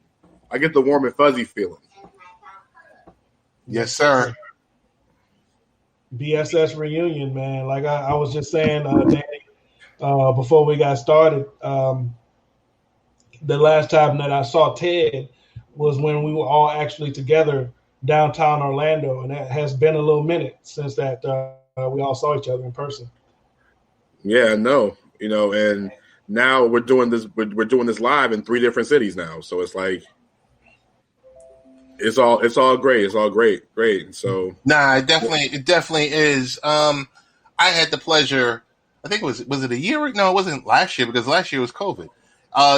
I get the warm and fuzzy feeling.
Yes, sir.
BSS reunion, man. Like I was just saying, Danny, before we got started, the last time that I saw Ted was when we were all actually together downtown Orlando, and that has been a little minute since that we all saw each other in person.
Yeah, no, and now we're doing this. We're doing this live in 3 different cities now, so it's like it's all great. It's all great. So
it definitely is. I had the pleasure. I think was it a year? No, it wasn't last year because last year was COVID.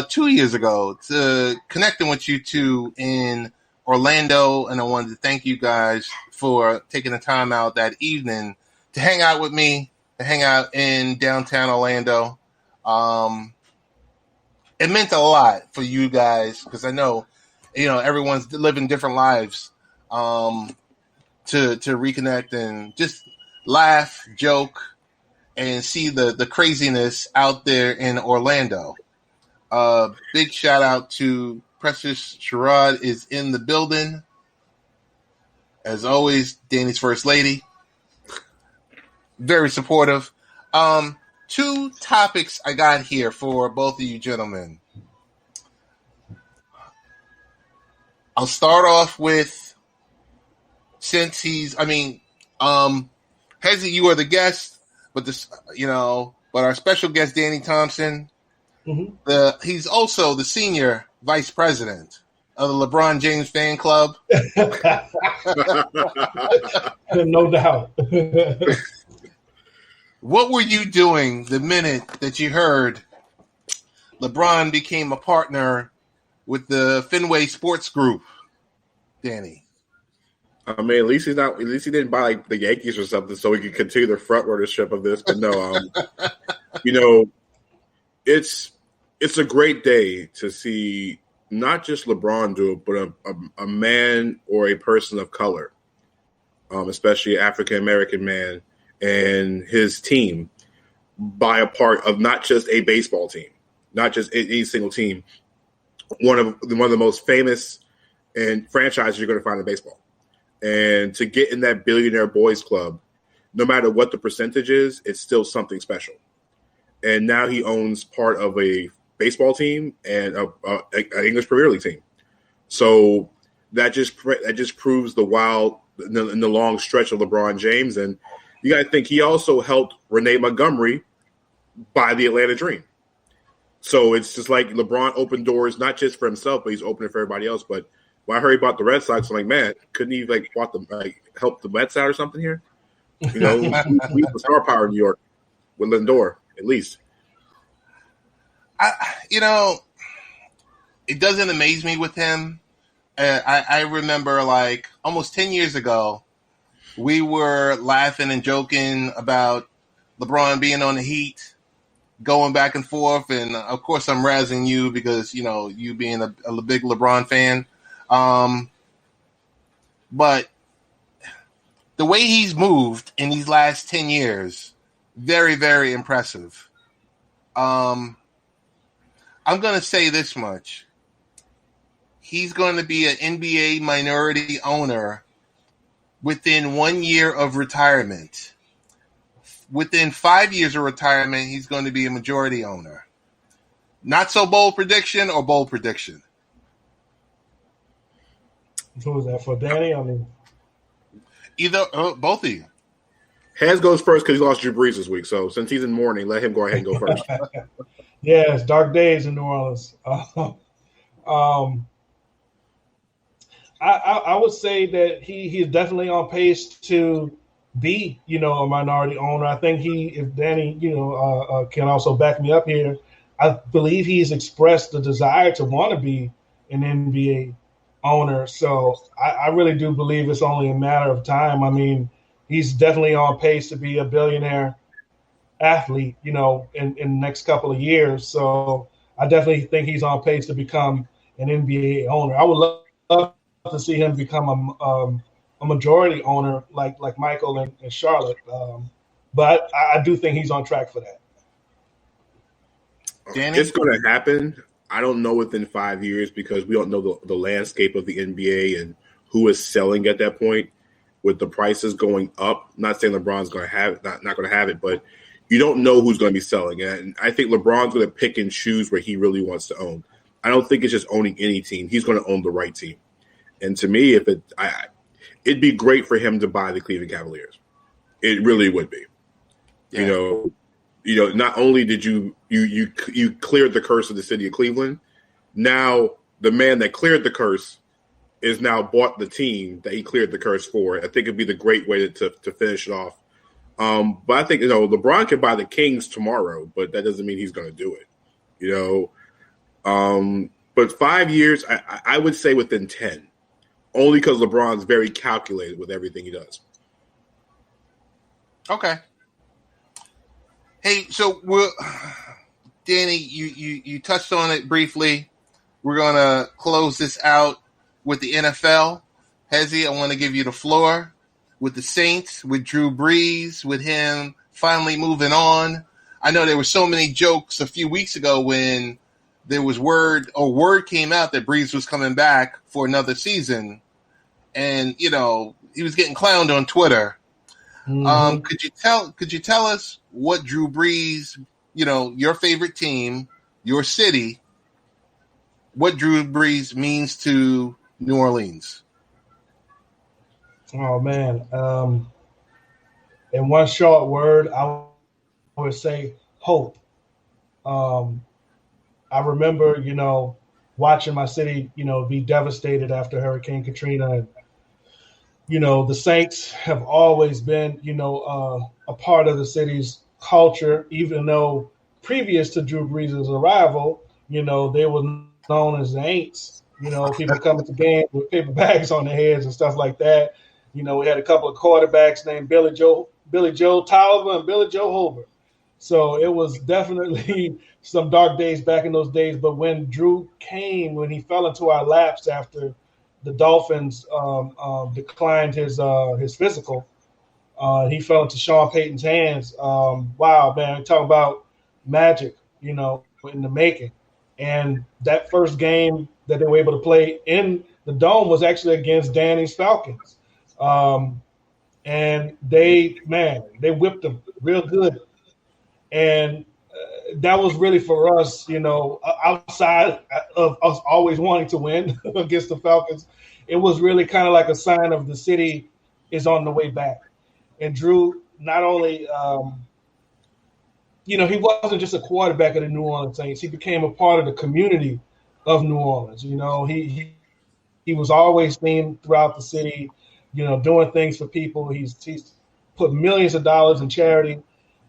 2 years ago, to connecting with you two in Orlando, and I wanted to thank you guys for taking the time out that evening to hang out with me, to hang out in downtown Orlando. It meant a lot for you guys because I know, everyone's living different lives. To reconnect and just laugh, joke, and see the craziness out there in Orlando. Big shout out to Precious Sherrod is in the building. As always, Danny's first lady. Very supportive. 2 topics I got here for both of you gentlemen. I'll start off with, since Hezzie, you are the guest, but but our special guest, Danny Thompson, he's also the senior vice president of the LeBron James fan club.
No doubt.
What were you doing the minute that you heard LeBron became a partner with the Fenway Sports Group, Danny?
I mean, at least he didn't buy like the Yankees or something, so he could continue the front runnership of this. But no, it's a great day to see not just LeBron do it, but a man or a person of color, especially an African American man, and his team buy a part of not just a baseball team, not just any single team, one of the most famous and franchises you're going to find in baseball. And to get in that billionaire boys club, no matter what the percentage is, it's still something special. And now he owns part of a baseball team and an English Premier League team. So that just proves the wild in the long stretch of LeBron James. And you got to think he also helped Renee Montgomery buy the Atlanta Dream. So it's just like LeBron opened doors not just for himself, but he's opening for everybody else. But when I heard about the Red Sox, I'm like, man, couldn't he help the Mets out or something here? We have the star power in New York with Lindor, at least.
It doesn't amaze me with him. I remember like almost 10 years ago, we were laughing and joking about LeBron being on the Heat, going back and forth. And of course, I'm razzing you because, you being a big LeBron fan. But the way he's moved in these last 10 years, very, very impressive. I'm going to say this much. He's going to be an NBA minority owner within 1 year of retirement. Within 5 years of retirement, he's going to be a majority owner. Not so bold prediction or bold prediction?
Who was that for, Danny?
Either both of you.
Hez goes first because he lost Drew Brees this week. So since he's in mourning, let him go ahead and go first.
Yeah, it's dark days in New Orleans. I would say that he is definitely on pace to be, a minority owner. I think if Danny, can also back me up here, I believe he's expressed the desire to want to be an NBA owner. So I really do believe it's only a matter of time. I mean, he's definitely on pace to be a billionaire athlete, in the next couple of years. So I definitely think he's on pace to become an NBA owner. I would love to see him become a majority owner like Michael and Charlotte. But I do think he's on track for that.
Danny?
It's going to happen. I don't know within 5 years because we don't know the landscape of the NBA and who is selling at that point. With the prices going up, not saying LeBron's going to have it, not going to have it, but you don't know who's going to be selling. And I think LeBron's going to pick and choose where he really wants to own. I don't think it's just owning any team. He's going to own the right team. And to me, it'd be great for him to buy the Cleveland Cavaliers. It really would be. Yeah. You know, not only did you cleared the curse of the city of Cleveland, now the man that cleared the curse is now bought the team that he cleared the curse for. I think it'd be the great way to finish it off. But I think, LeBron can buy the Kings tomorrow, but that doesn't mean he's going to do it, But 5 years, I would say within 10, only because LeBron's very calculated with everything he does.
Okay. Hey, so Danny, you touched on it briefly. We're going to close this out with the NFL. Hezzie, I want to give you the floor. With the Saints, with Drew Brees, with him finally moving on. I know there were so many jokes a few weeks ago when there was word came out that Brees was coming back for another season. And, he was getting clowned on Twitter. Mm-hmm. Could you tell us what Drew Brees, your favorite team, your city, what Drew Brees means to New Orleans?
Oh man! In one short word, I would say hope. I remember, watching my city, be devastated after Hurricane Katrina. And, the Saints have always been, a part of the city's culture, even though previous to Drew Brees' arrival, they were known as the Aints. People coming to games with paper bags on their heads and stuff like that. We had a couple of quarterbacks named Billy Joe Tolliver and Billy Joe Holbert. So it was definitely some dark days back in those days. But when Drew came, when he fell into our laps after the Dolphins declined his physical, he fell into Sean Payton's hands. Wow, man, talk about magic, in the making. And that first game that they were able to play in the Dome was actually against Danny's Falcons. And they whipped them real good. And that was really for us, outside of us always wanting to win against the Falcons. It was really kind of like a sign of the city is on the way back. And Drew, not only, he wasn't just a quarterback of the New Orleans Saints. He became a part of the community of New Orleans. He was always seen throughout the city, doing things for people. He's put millions of dollars in charity,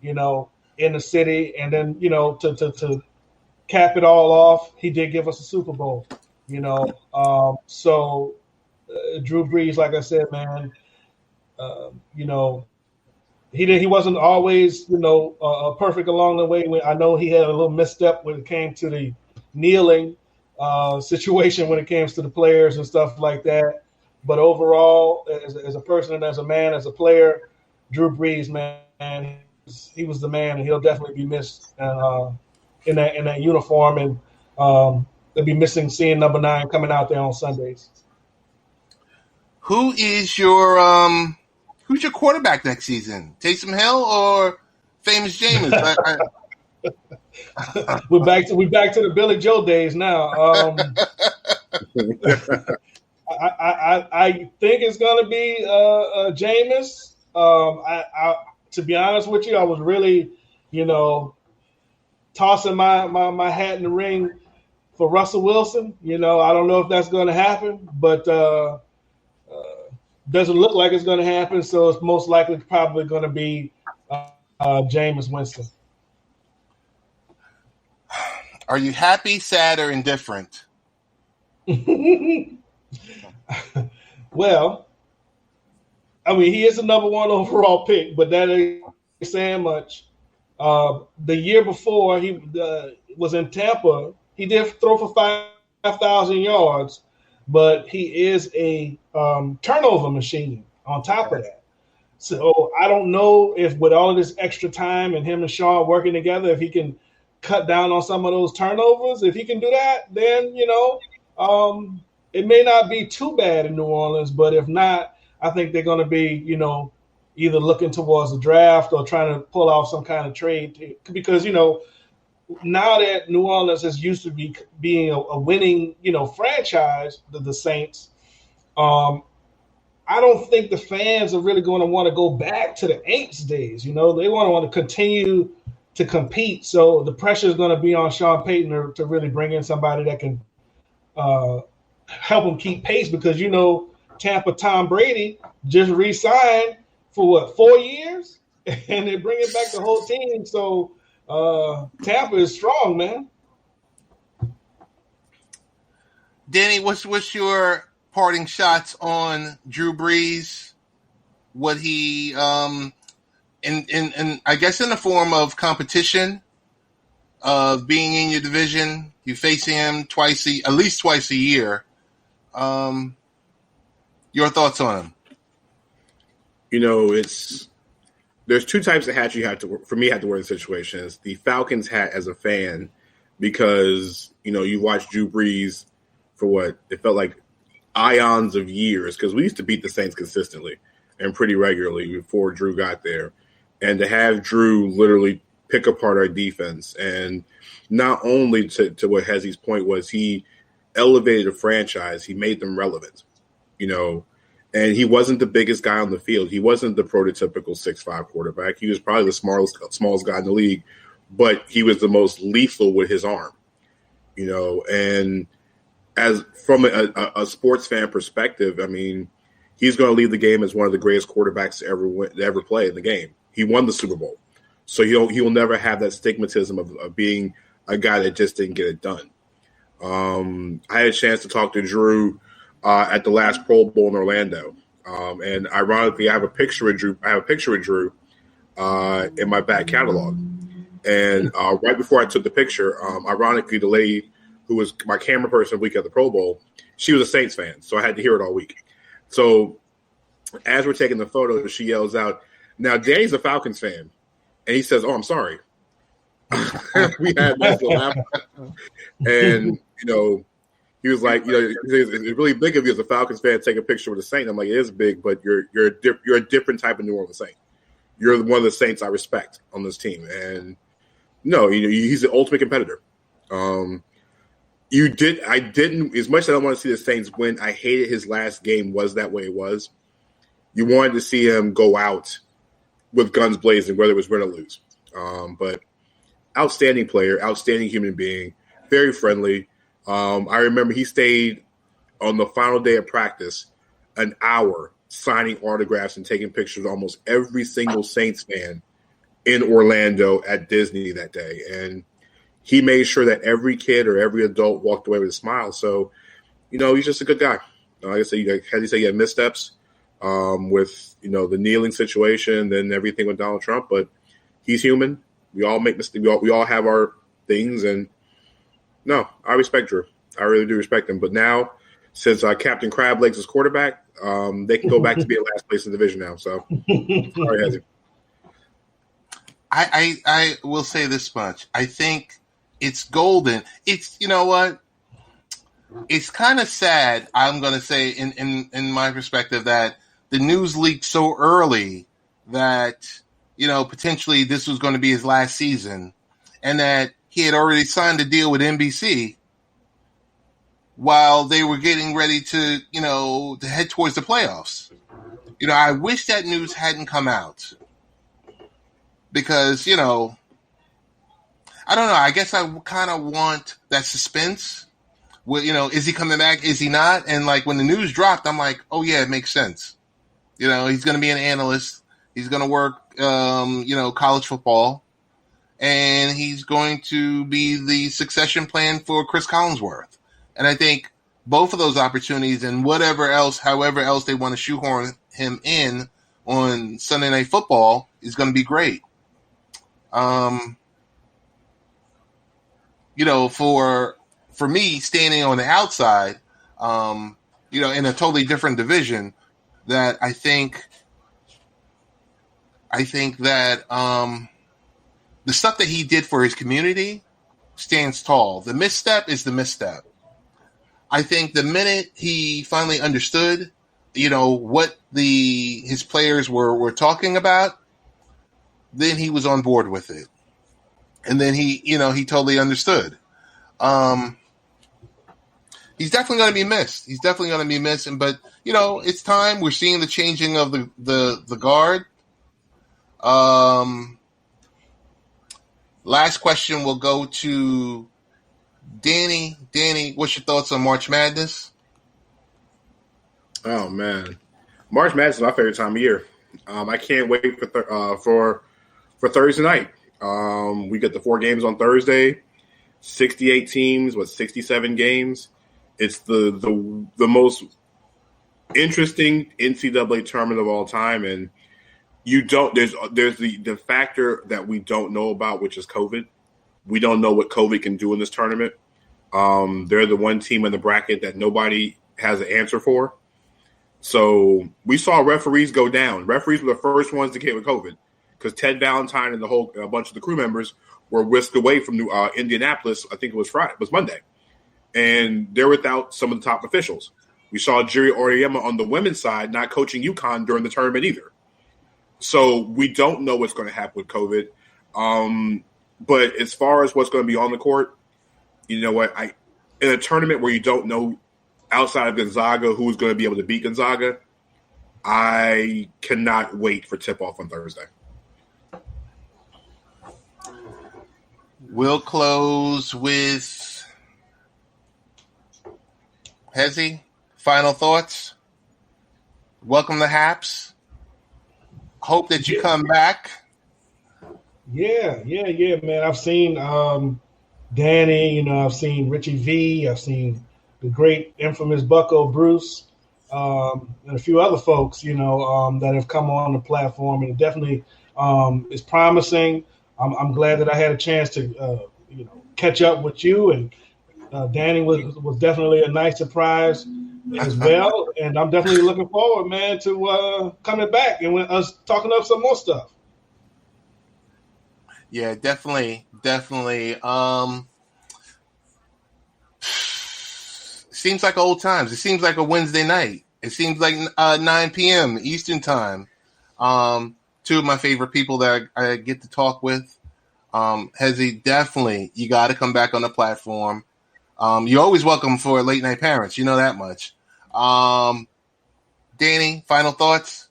in the city. And then, to cap it all off, he did give us a Super Bowl, So Drew Brees, like I said, man, he wasn't always, perfect along the way. I know he had a little misstep when it came to the kneeling situation when it comes to the players and stuff like that. But overall, as a person and as a man, as a player, Drew Brees, man, he was the man, and he'll definitely be missed in that uniform. And they'll be missing seeing number 9 coming out there on Sundays.
Who's your quarterback next season? Taysom Hill or Famous Jameis?
We're back to the Billy Joe days now. I think it's going to be Jameis. To be honest with you, I was really, tossing my hat in the ring for Russell Wilson. I don't know if that's going to happen, but doesn't look like it's going to happen. So it's most likely probably going to be Jameis Winston.
Are you happy, sad, or indifferent?
Well, I mean, he is the number 1 overall pick, but that ain't saying much. The year before he was in Tampa, he did throw for 5,000 yards, but he is a turnover machine on top of that. So I don't know if with all of this extra time and him and Sean working together, if he can cut down on some of those turnovers. If he can do that, then, it may not be too bad in New Orleans. But if not, I think they're going to be, either looking towards the draft or trying to pull off some kind of trade. Because, now that New Orleans is used to being a winning, franchise, the Saints, I don't think the fans are really going to want to go back to the Aints days. They want to continue to compete. So the pressure is going to be on Sean Payton to really bring in somebody that can help him keep pace, because, Tampa Tom Brady just re-signed for 4 years, and they're bringing back the whole team. So Tampa is strong, man.
Danny, what's your parting shots on Drew Brees? What he and I guess in the form of competition, of being in your division, you facing him at least twice a year. Your thoughts on him?
There's two types of hats you have to wear in situations. The Falcons hat as a fan, because you watched Drew Brees for what it felt like ions of years, because we used to beat the Saints consistently and pretty regularly before Drew got there. And to have Drew literally pick apart our defense, and not only to what Hezzie's point was, he elevated a franchise, he made them relevant, and he wasn't the biggest guy on the field. He wasn't the prototypical 6'5" quarterback. He was probably the smallest guy in the league, but he was the most lethal with his arm, and as from a sports fan perspective, I mean, he's going to leave the game as one of the greatest quarterbacks to ever play in the game. He won the Super Bowl, so he'll never have that stigmatism of being a guy that just didn't get it done. I had a chance to talk to Drew at the last Pro Bowl in Orlando, and ironically, I have a picture of Drew. In my back catalog, and right before I took the picture, ironically, the lady who was my camera person week at the Pro Bowl, she was a Saints fan, so I had to hear it all week. So as we're taking the photo, she yells out, "Now Danny's a Falcons fan," and he says, "Oh, I'm sorry." We had this laugh, and he was like, it's really big of you as a Falcons fan to take a picture with a Saint. I'm like, it is big, but you're a different type of New Orleans Saint. You're one of the Saints I respect on this team, and he's the ultimate competitor. I didn't, as much as I don't want to see the Saints win, I hated his last game was that way it was. You wanted to see him go out with guns blazing, whether it was win or lose. But outstanding player, outstanding human being, very friendly. I remember he stayed on the final day of practice an hour signing autographs and taking pictures of almost every single Saints fan in Orlando at Disney that day. And he made sure that every kid or every adult walked away with a smile. So, he's just a good guy. Like I said, he had missteps with, the kneeling situation, then everything with Donald Trump. But he's human. We all make mistakes. We all have our things. And, no, I respect Drew. I really do respect him. But now, since Captain Crablegs is quarterback, they can go back to being last place in the division now. So, sorry, Hezzie.
I will say this much. I think it's golden. It's, what? It's kind of sad, I'm going to say, in my perspective, that the news leaked so early that, potentially this was going to be his last season, and that he had already signed a deal with NBC while they were getting ready to, to head towards the playoffs. I wish that news hadn't come out because, I don't know. I guess I kind of want that suspense. Well, is he coming back? Is he not? And like when the news dropped, I'm like, oh yeah, it makes sense. He's going to be an analyst. He's going to work, college football, and he's going to be the succession plan for Chris Collinsworth. And I think both of those opportunities and however else they want to shoehorn him in on Sunday Night Football is going to be great. For me, standing on the outside, in a totally different division, that I think that the stuff that he did for his community stands tall. The misstep is the misstep. I think the minute he finally understood, what his players were talking about, then he was on board with it. And then he totally understood. He's definitely going to be missed. But it's time. We're seeing the changing of the guard. Last question will go to Danny. Danny, what's your thoughts on March Madness?
Oh man, March Madness is my favorite time of year. I can't wait for Thursday night. We get the 4 games on Thursday. 68 teams with 67 games. It's the most interesting NCAA tournament of all time, and there's the factor that we don't know about, which is COVID. We don't know what COVID can do in this tournament. They're the one team in the bracket that nobody has an answer for. So we saw referees go down. Referees were the first ones to get with COVID because Ted Valentine and a bunch of the crew members were whisked away from Indianapolis. I think it was Monday. And they're without some of the top officials. We saw Jerry Auriemma on the women's side not coaching UConn during the tournament either. So we don't know what's going to happen with COVID. But as far as what's going to be on the court, you know what? In a tournament where you don't know outside of Gonzaga who's going to be able to beat Gonzaga, I cannot wait for tip-off on Thursday.
We'll close with Hezzie. Final thoughts? Welcome to Haps. Hope that you come back.
Yeah, man. I've seen Danny, I've seen Richie V, I've seen the great infamous Bucko Bruce, and a few other folks, that have come on the platform, and it definitely is promising. I'm glad that I had a chance to, catch up with you, and Danny was definitely a nice surprise as well, and I'm definitely looking forward, man, to coming back and us talking up some more stuff.
Yeah, definitely. Seems like old times. It seems like a Wednesday night. It seems like 9 p.m. Eastern time. 2 of my favorite people that I get to talk with. Hezzie, definitely, you got to come back on the platform. You're always welcome for Late Night Parents. You know that much. Danny, final thoughts?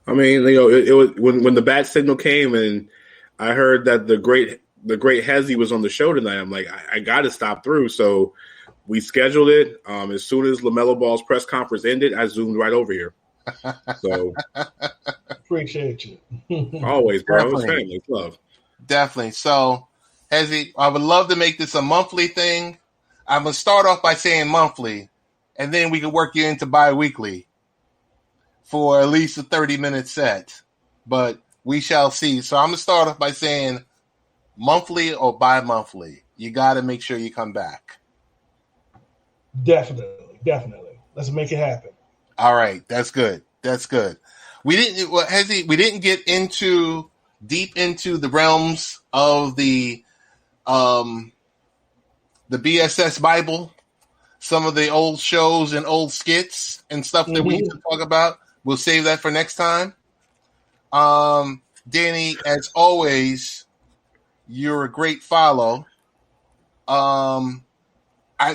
I mean, it was when the bat signal came and I heard that the great Hezzie was on the show tonight. I'm like, I got to stop through. So we scheduled it. As soon as LaMelo Ball's press conference ended, I zoomed right over here. So
appreciate you.
Always, bro. It's family. It's love.
Definitely. So, Hezzie, I would love to make this a monthly thing. I'm going to start off by saying monthly, and then we can work you into bi-weekly for at least a 30-minute set. But we shall see. So I'm going to start off by saying monthly or bi-monthly. You got to make sure you come back.
Definitely. Let's make it happen.
All right. That's good. We didn't get deep into the realms of the BSS Bible, some of the old shows and old skits and stuff that we need to talk about. We'll save that for next time. Danny, as always, you're a great follow.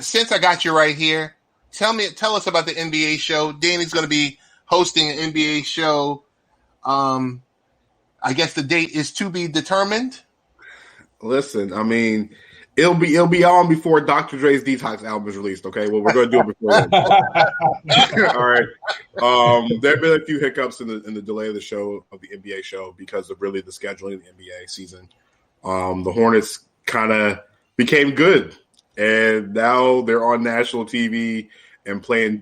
Since I got you right here, tell us about the NBA show. Danny's going to be hosting an NBA show. I guess the date is to be determined.
Listen, I mean, it'll be on before Dr. Dre's Detox album is released. Okay, well, we're going to do it before then. All right. There have been a few hiccups in the delay of the NBA show because of really the scheduling of the NBA season. The Hornets kind of became good, and now they're on national TV and play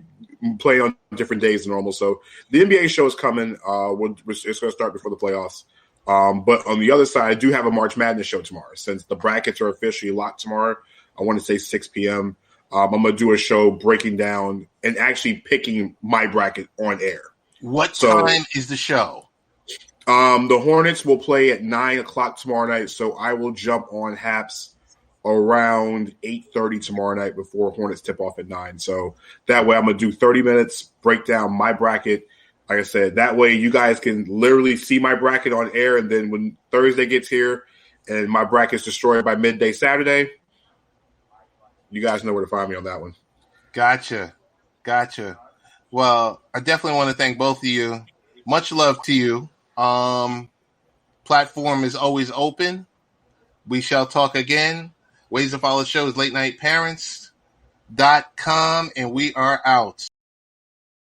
on different days than normal. So the NBA show is coming. It's going to start before the playoffs. But on the other side, I do have a March Madness show tomorrow. Since the brackets are officially locked tomorrow, I want to say 6 p.m. I'm going to do a show breaking down and actually picking my bracket on air.
What time is the show?
The Hornets will play at 9 o'clock tomorrow night, so I will jump on Haps around 8:30 tomorrow night before Hornets tip off at 9. So that way I'm going to do 30 minutes, break down my bracket. Like I said, that way you guys can literally see my bracket on air, and then when Thursday gets here and my bracket's destroyed by midday Saturday, you guys know where to find me on that one.
Gotcha. Well, I definitely want to thank both of you. Much love to you. Platform is always open. We shall talk again. Ways to follow the show is latenightparents.com, and we are out.